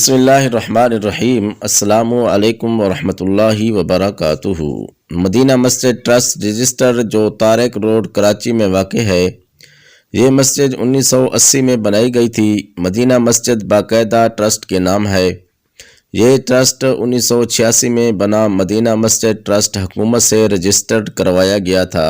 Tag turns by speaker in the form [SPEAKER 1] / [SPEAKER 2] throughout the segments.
[SPEAKER 1] بسم اللہ الرحمن الرحیم۔ السلام علیکم ورحمۃ اللہ وبرکاتہ۔ مدینہ مسجد ٹرسٹ رجسٹر جو طارق روڈ کراچی میں واقع ہے، یہ مسجد 1980 میں بنائی گئی تھی۔ مدینہ مسجد باقاعدہ ٹرسٹ کے نام ہے۔ یہ ٹرسٹ 1986 میں بنا مدینہ مسجد ٹرسٹ حکومت سے رجسٹرڈ کروایا گیا تھا،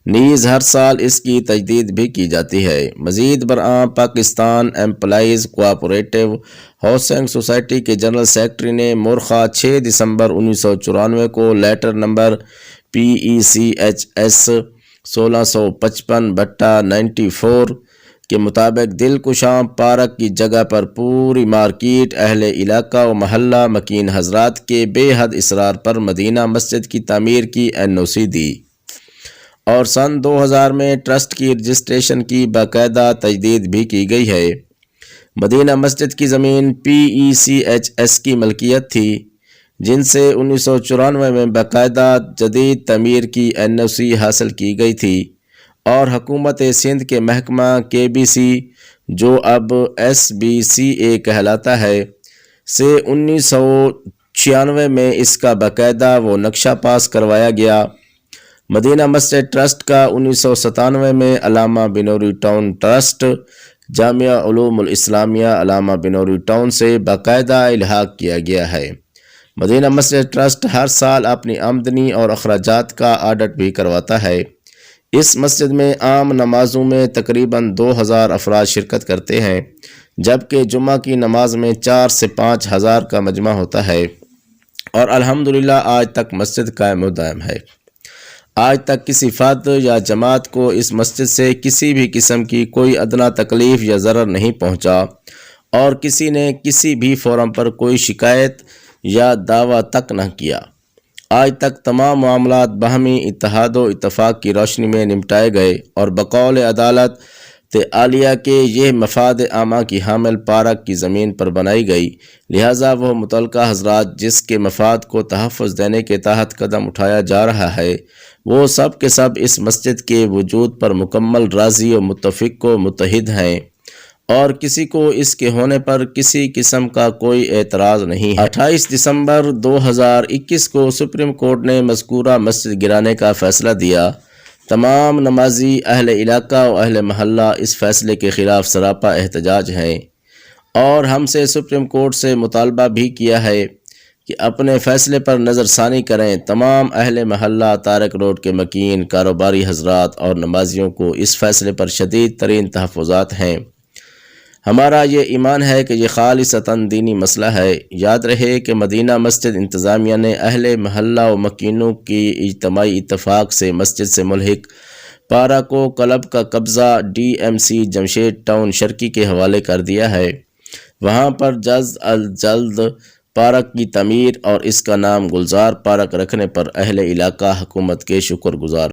[SPEAKER 1] نیز ہر سال اس کی تجدید بھی کی جاتی ہے۔ مزید برآں Pakistan employees cooperative housing society کے جنرل سیکرٹری نے مورخہ 6 دسمبر 1994 کو لیٹر نمبر PECHS 1655/94 کے مطابق دلکشاں پارک کی جگہ پر پوری مارکیٹ اہل علاقہ و محلہ مکین حضرات کے بے حد اصرار پر مدینہ مسجد کی تعمیر کی NOC دی، اور سن 2000 میں ٹرسٹ کی رجسٹریشن کی باقاعدہ تجدید بھی کی گئی ہے۔ مدینہ مسجد کی زمین PECHS کی ملکیت تھی، جن سے 1994 میں باقاعدہ جدید تعمیر کی NOC حاصل کی گئی تھی، اور حکومت سندھ کے محکمہ KBC جو اب SBCA کہلاتا ہے سے 1996 میں اس کا باقاعدہ وہ نقشہ پاس کروایا گیا۔ مدینہ مسجد ٹرسٹ کا 1997 میں علامہ بنوری ٹاؤن ٹرسٹ جامعہ علوم الاسلامیہ علامہ بنوری ٹاؤن سے باقاعدہ الحاق کیا گیا ہے۔ مدینہ مسجد ٹرسٹ ہر سال اپنی آمدنی اور اخراجات کا آڈٹ بھی کرواتا ہے۔ اس مسجد میں عام نمازوں میں تقریباً 2000 افراد شرکت کرتے ہیں، جبکہ جمعہ کی نماز میں 4 سے 5 ہزار کا مجمع ہوتا ہے، اور الحمدللہ آج تک مسجد قائم و دائم ہے۔ آج تک کسی فرد یا جماعت کو اس مسجد سے کسی بھی قسم کی کوئی ادنیٰ تکلیف یا ضرر نہیں پہنچا، اور کسی نے کسی بھی فورم پر کوئی شکایت یا دعویٰ تک نہ کیا۔ آج تک تمام معاملات باہمی اتحاد و اتفاق کی روشنی میں نمٹائے گئے، اور بقول عدالت عالیہ کے یہ مفاد عامہ کی حامل پارک کی زمین پر بنائی گئی، لہٰذا وہ متعلقہ حضرات جس کے مفاد کو تحفظ دینے کے تحت قدم اٹھایا جا رہا ہے، وہ سب کے سب اس مسجد کے وجود پر مکمل راضی و متفق و متحد ہیں، اور کسی کو اس کے ہونے پر کسی قسم کا کوئی اعتراض نہیں ہے۔ 28 دسمبر 2021 کو سپریم کورٹ نے مذکورہ مسجد گرانے کا فیصلہ دیا۔ تمام نمازی اہل علاقہ و اہل محلہ اس فیصلے کے خلاف سراپا احتجاج ہیں، اور ہم سے سپریم کورٹ سے مطالبہ بھی کیا ہے کہ اپنے فیصلے پر نظر ثانی کریں۔ تمام اہل محلہ طارق روڈ کے مکین، کاروباری حضرات اور نمازیوں کو اس فیصلے پر شدید ترین تحفظات ہیں۔ ہمارا یہ ایمان ہے کہ یہ خالصتاً دینی مسئلہ ہے۔ یاد رہے کہ مدینہ مسجد انتظامیہ نے اہل محلہ و مکینوں کی اجتماعی اتفاق سے مسجد سے ملحق پارک و کلب کا قبضہ DMC جمشید ٹاؤن شرقی کے حوالے کر دیا ہے۔ وہاں پر جلد از جلد پارک کی تعمیر اور اس کا نام گلزار پارک رکھنے پر اہل علاقہ حکومت کے شکر گزار